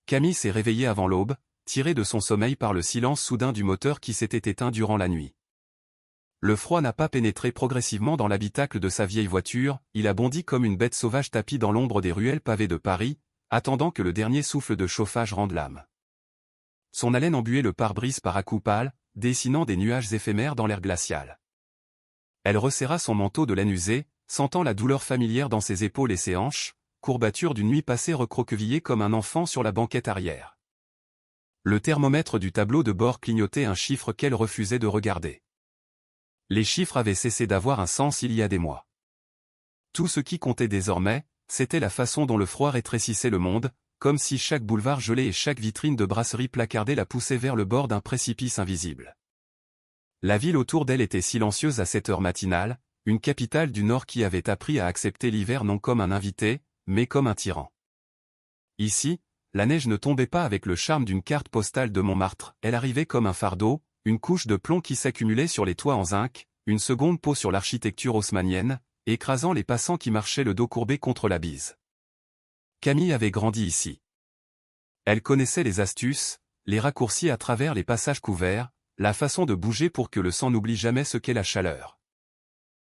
Camille s'est réveillée avant l'aube, tirée de son sommeil par le silence soudain du moteur qui s'était éteint durant la nuit. Le froid n'a pas pénétré progressivement dans l'habitacle de sa vieille voiture, il a bondi comme une bête sauvage tapie dans l'ombre des ruelles pavées de Paris, attendant que le dernier souffle de chauffage rende l'âme. Son haleine embuait le pare-brise par à-coups pâles, dessinant des nuages éphémères dans l'air glacial. Elle resserra son manteau de laine usée, sentant la douleur familière dans ses épaules et ses hanches, courbature d'une nuit passée recroquevillée comme un enfant sur la banquette arrière. Le thermomètre du tableau de bord clignotait un chiffre qu'elle refusait de regarder. Les chiffres avaient cessé d'avoir un sens il y a des mois. Tout ce qui comptait désormais, c'était la façon dont le froid rétrécissait le monde, comme si chaque boulevard gelé et chaque vitrine de brasserie placardée la poussait vers le bord d'un précipice invisible. La ville autour d'elle était silencieuse à cette heure matinale, une capitale du Nord qui avait appris à accepter l'hiver non comme un invité, mais comme un tyran. Ici, la neige ne tombait pas avec le charme d'une carte postale de Montmartre, elle arrivait comme un fardeau, une couche de plomb qui s'accumulait sur les toits en zinc, une seconde peau sur l'architecture haussmannienne, écrasant les passants qui marchaient le dos courbé contre la bise. Camille avait grandi ici. Elle connaissait les astuces, les raccourcis à travers les passages couverts, la façon de bouger pour que le sang n'oublie jamais ce qu'est la chaleur.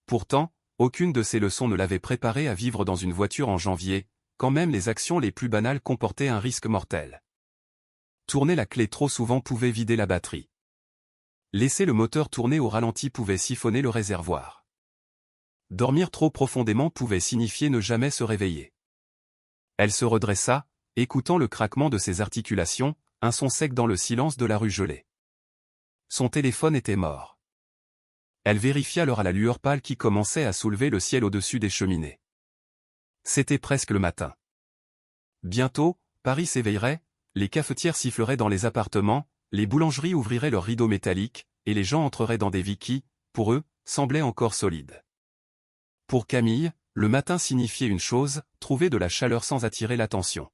Pourtant, aucune de ces leçons ne l'avait préparée à vivre dans une voiture en janvier, quand même les actions les plus banales comportaient un risque mortel. Tourner la clé trop souvent pouvait vider la batterie. Laisser le moteur tourner au ralenti pouvait siphonner le réservoir. Dormir trop profondément pouvait signifier ne jamais se réveiller. Elle se redressa, écoutant le craquement de ses articulations, un son sec dans le silence de la rue gelée. Son téléphone était mort. Elle vérifia l'heure à la lueur pâle qui commençait à soulever le ciel au-dessus des cheminées. C'était presque le matin. Bientôt, Paris s'éveillerait, les cafetières siffleraient dans les appartements, les boulangeries ouvriraient leurs rideaux métalliques, et les gens entreraient dans des vies qui, pour eux, semblaient encore solides. Pour Camille, le matin signifiait une chose, trouver de la chaleur sans attirer l'attention.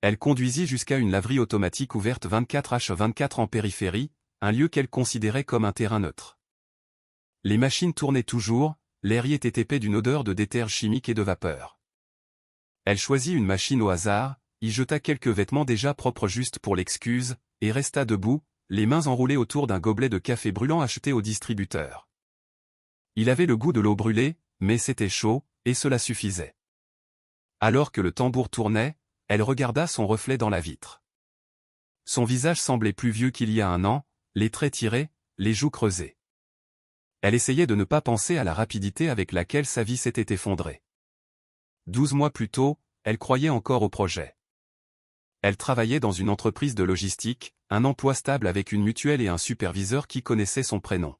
Elle conduisit jusqu'à une laverie automatique ouverte 24h24 en périphérie, un lieu qu'elle considérait comme un terrain neutre. Les machines tournaient toujours, l'air y était épais d'une odeur de déterge chimique et de vapeur. Elle choisit une machine au hasard, y jeta quelques vêtements déjà propres juste pour l'excuse, et resta debout, les mains enroulées autour d'un gobelet de café brûlant acheté au distributeur. Il avait le goût de l'eau brûlée, mais c'était chaud, et cela suffisait. Alors que le tambour tournait, elle regarda son reflet dans la vitre. Son visage semblait plus vieux qu'il y a un an, les traits tirés, les joues creusées. Elle essayait de ne pas penser à la rapidité avec laquelle sa vie s'était effondrée. 12 mois plus tôt, elle croyait encore au projet. Elle travaillait dans une entreprise de logistique, un emploi stable avec une mutuelle et un superviseur qui connaissait son prénom.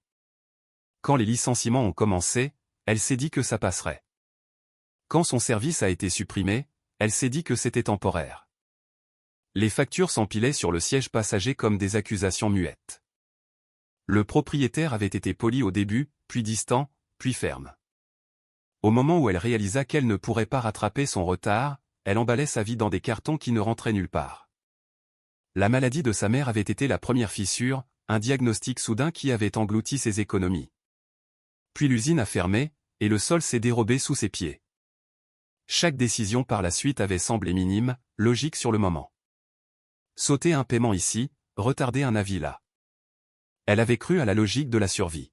Quand les licenciements ont commencé, elle s'est dit que ça passerait. Quand son service a été supprimé, elle s'est dit que c'était temporaire. Les factures s'empilaient sur le siège passager comme des accusations muettes. Le propriétaire avait été poli au début, puis distant, puis ferme. Au moment où elle réalisa qu'elle ne pourrait pas rattraper son retard, elle emballait sa vie dans des cartons qui ne rentraient nulle part. La maladie de sa mère avait été la première fissure, un diagnostic soudain qui avait englouti ses économies. Puis l'usine a fermé, et le sol s'est dérobé sous ses pieds. Chaque décision par la suite avait semblé minime, logique sur le moment. Sauter un paiement ici, retarder un avis là. Elle avait cru à la logique de la survie.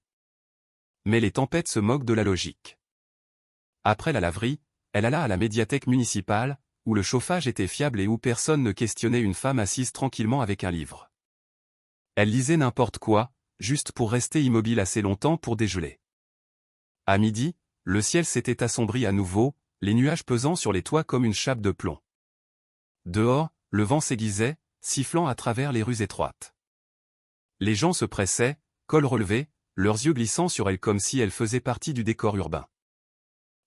Mais les tempêtes se moquent de la logique. Après la laverie, elle alla à la médiathèque municipale, où le chauffage était fiable et où personne ne questionnait une femme assise tranquillement avec un livre. Elle lisait n'importe quoi, juste pour rester immobile assez longtemps pour dégeler. À midi, le ciel s'était assombri à nouveau, les nuages pesant sur les toits comme une chape de plomb. Dehors, le vent s'aiguisait, sifflant à travers les rues étroites. Les gens se pressaient, col relevé, leurs yeux glissant sur elle comme si elle faisait partie du décor urbain.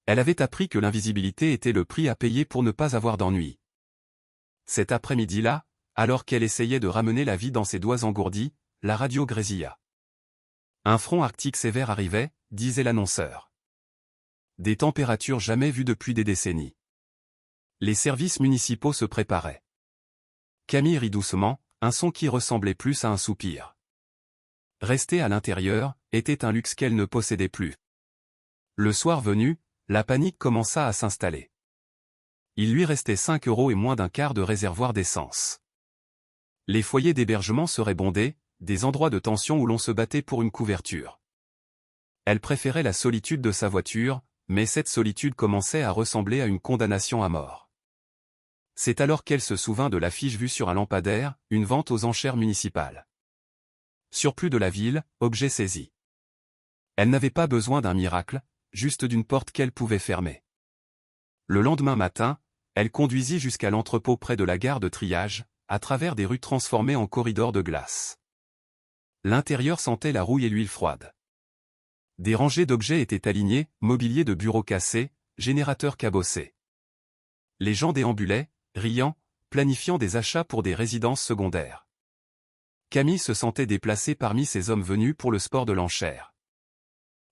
Elle avait appris que l'invisibilité était le prix à payer pour ne pas avoir d'ennui. Cet après-midi-là, alors qu'elle essayait de ramener la vie dans ses doigts engourdis, la radio grésilla. Un front arctique sévère arrivait, disait l'annonceur. Des températures jamais vues depuis des décennies. Les services municipaux se préparaient. Camille rit doucement, un son qui ressemblait plus à un soupir. Rester à l'intérieur était un luxe qu'elle ne possédait plus. Le soir venu, la panique commença à s'installer. Il lui restait 5 € et moins d'un quart de réservoir d'essence. Les foyers d'hébergement seraient bondés, des endroits de tension où l'on se battait pour une couverture. Elle préférait la solitude de sa voiture, mais cette solitude commençait à ressembler à une condamnation à mort. C'est alors qu'elle se souvint de l'affiche vue sur un lampadaire, une vente aux enchères municipales. Surplus de la ville, objet saisi. Elle n'avait pas besoin d'un miracle, juste d'une porte qu'elle pouvait fermer. Le lendemain matin, elle conduisit jusqu'à l'entrepôt près de la gare de triage, à travers des rues transformées en corridors de glace. L'intérieur sentait la rouille et l'huile froide. Des rangées d'objets étaient alignés, mobilier de bureaux cassés, générateurs cabossés. Les gens déambulaient, riant, planifiant des achats pour des résidences secondaires. Camille se sentait déplacée parmi ces hommes venus pour le sport de l'enchère.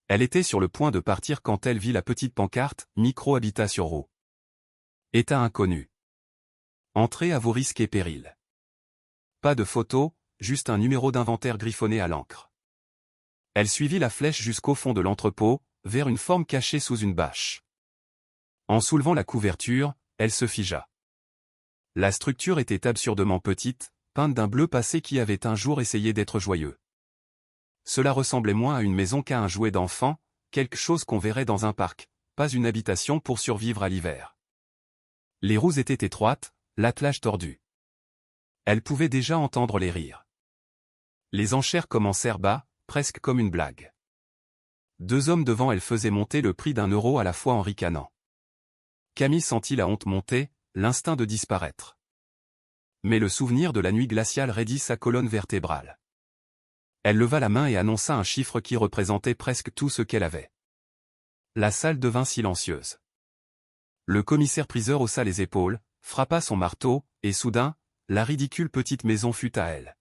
Elle était sur le point de partir quand elle vit la petite pancarte « Micro-habitation Roux ». État inconnu. Entrez à vos risques et périls. Pas de photo, juste un numéro d'inventaire griffonné à l'encre. Elle suivit la flèche jusqu'au fond de l'entrepôt, vers une forme cachée sous une bâche. En soulevant la couverture, elle se figea. La structure était absurdement petite, peinte d'un bleu passé qui avait un jour essayé d'être joyeux. Cela ressemblait moins à une maison qu'à un jouet d'enfant, quelque chose qu'on verrait dans un parc, pas une habitation pour survivre à l'hiver. Les roues étaient étroites, l'attelage tordu. Elle pouvait déjà entendre les rires. Les enchères commencèrent bas, presque comme une blague. 2 hommes devant elle faisaient monter le prix d'1 € à la fois en ricanant. Camille sentit la honte monter, l'instinct de disparaître. Mais le souvenir de la nuit glaciale raidit sa colonne vertébrale. Elle leva la main et annonça un chiffre qui représentait presque tout ce qu'elle avait. La salle devint silencieuse. Le commissaire-priseur haussa les épaules, frappa son marteau, et soudain, la ridicule petite maison fut à elle.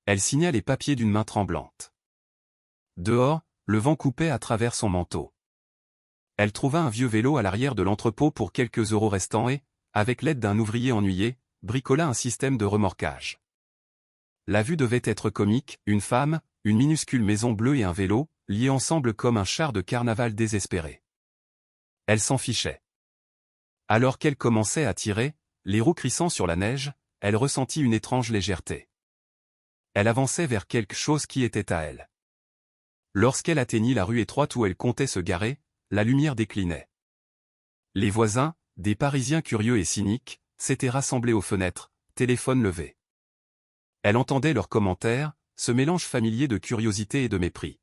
Elle signa les papiers d'une main tremblante. Dehors, le vent coupait à travers son manteau. Elle trouva un vieux vélo à l'arrière de l'entrepôt pour quelques euros restants et, avec l'aide d'un ouvrier ennuyé, bricola un système de remorquage. La vue devait être comique, une femme, une minuscule maison bleue et un vélo, liés ensemble comme un char de carnaval désespéré. Elle s'en fichait. Alors qu'elle commençait à tirer, les roues crissant sur la neige, elle ressentit une étrange légèreté. Elle avançait vers quelque chose qui était à elle. Lorsqu'elle atteignit la rue étroite où elle comptait se garer, la lumière déclinait. Les voisins, des Parisiens curieux et cyniques, s'étaient rassemblés aux fenêtres, téléphones levés. Elle entendait leurs commentaires, ce mélange familier de curiosité et de mépris.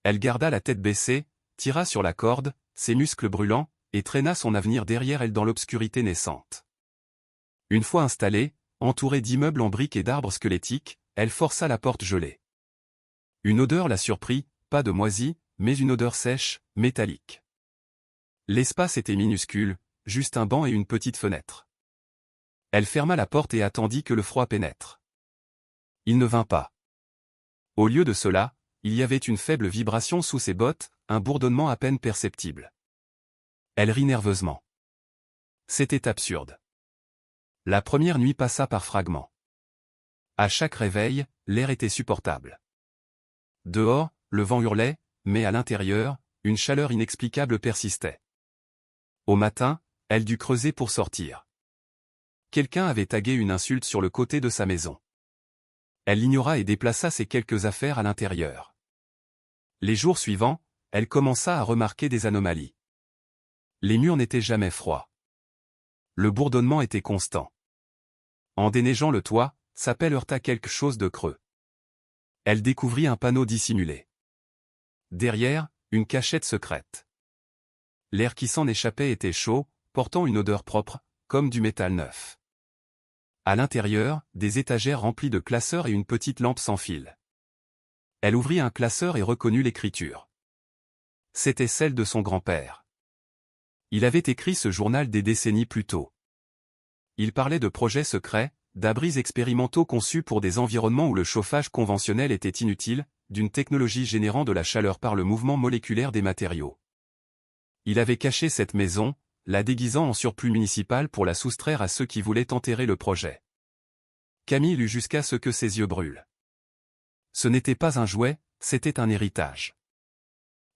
Elle garda la tête baissée, tira sur la corde, ses muscles brûlants, et traîna son avenir derrière elle dans l'obscurité naissante. Une fois installée, entourée d'immeubles en briques et d'arbres squelettiques, elle força la porte gelée. Une odeur la surprit, pas de moisi, mais une odeur sèche, métallique. L'espace était minuscule, juste un banc et une petite fenêtre. Elle ferma la porte et attendit que le froid pénètre. Il ne vint pas. Au lieu de cela, il y avait une faible vibration sous ses bottes, un bourdonnement à peine perceptible. Elle rit nerveusement. C'était absurde. La première nuit passa par fragments. À chaque réveil, l'air était supportable. Dehors, le vent hurlait, mais à l'intérieur, une chaleur inexplicable persistait. Au matin, elle dut creuser pour sortir. Quelqu'un avait tagué une insulte sur le côté de sa maison. Elle l'ignora et déplaça ses quelques affaires à l'intérieur. Les jours suivants, elle commença à remarquer des anomalies. Les murs n'étaient jamais froids. Le bourdonnement était constant. En déneigeant le toit, sa pelle heurta quelque chose de creux. Elle découvrit un panneau dissimulé. Derrière, une cachette secrète. L'air qui s'en échappait était chaud, portant une odeur propre, comme du métal neuf. À l'intérieur, des étagères remplies de classeurs et une petite lampe sans fil. Elle ouvrit un classeur et reconnut l'écriture. C'était celle de son grand-père. Il avait écrit ce journal des décennies plus tôt. Il parlait de projets secrets, d'abris expérimentaux conçus pour des environnements où le chauffage conventionnel était inutile, d'une technologie générant de la chaleur par le mouvement moléculaire des matériaux. Il avait caché cette maison, la déguisant en surplus municipal pour la soustraire à ceux qui voulaient enterrer le projet. Camille lut jusqu'à ce que ses yeux brûlent. Ce n'était pas un jouet, c'était un héritage.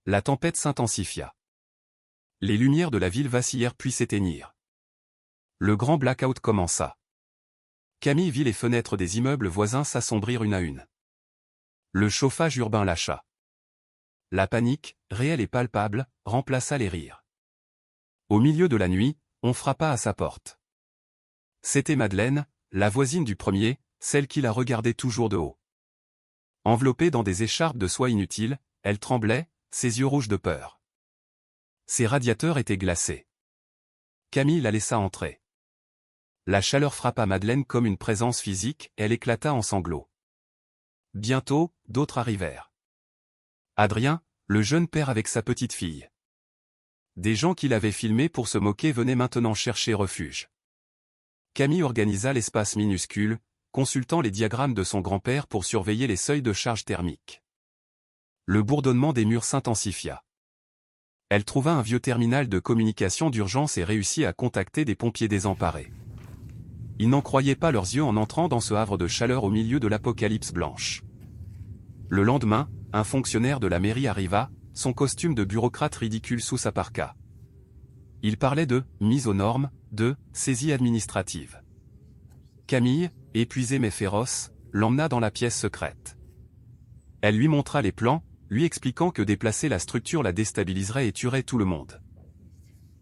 La tempête s'intensifia. Les lumières de la ville vacillèrent puis s'éteignirent. Le grand blackout commença. Camille vit les fenêtres des immeubles voisins s'assombrir une à une. Le chauffage urbain lâcha. La panique, réelle et palpable, remplaça les rires. Au milieu de la nuit, on frappa à sa porte. C'était Madeleine, la voisine du premier, celle qui la regardait toujours de haut. Enveloppée dans des écharpes de soie inutiles, elle tremblait, ses yeux rouges de peur. Ses radiateurs étaient glacés. Camille la laissa entrer. La chaleur frappa Madeleine comme une présence physique, elle éclata en sanglots. Bientôt, d'autres arrivèrent. Adrien, le jeune père avec sa petite fille. Des gens qui l'avaient filmé pour se moquer venaient maintenant chercher refuge. Camille organisa l'espace minuscule, consultant les diagrammes de son grand-père pour surveiller les seuils de charge thermique. Le bourdonnement des murs s'intensifia. Elle trouva un vieux terminal de communication d'urgence et réussit à contacter des pompiers désemparés. Ils n'en croyaient pas leurs yeux en entrant dans ce havre de chaleur au milieu de l'apocalypse blanche. Le lendemain, un fonctionnaire de la mairie arriva, son costume de bureaucrate ridicule sous sa parka. Il parlait de « mise aux normes », de « saisie administrative ». Camille, épuisée mais féroce, l'emmena dans la pièce secrète. Elle lui montra les plans, lui expliquant que déplacer la structure la déstabiliserait et tuerait tout le monde.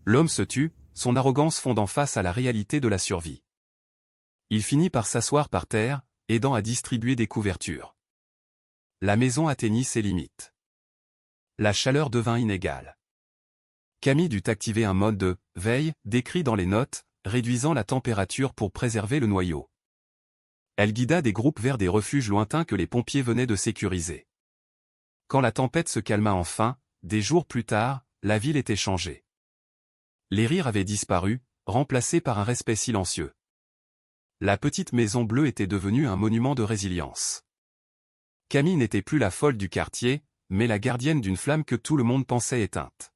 L'homme se tut, son arrogance fondant face à la réalité de la survie. Il finit par s'asseoir par terre, aidant à distribuer des couvertures. La maison atteignit ses limites. La chaleur devint inégale. Camille dut activer un mode de « veille » décrit dans les notes, réduisant la température pour préserver le noyau. Elle guida des groupes vers des refuges lointains que les pompiers venaient de sécuriser. Quand la tempête se calma enfin, des jours plus tard, la ville était changée. Les rires avaient disparu, remplacés par un respect silencieux. La petite maison bleue était devenue un monument de résilience. Camille n'était plus la folle du quartier, mais la gardienne d'une flamme que tout le monde pensait éteinte.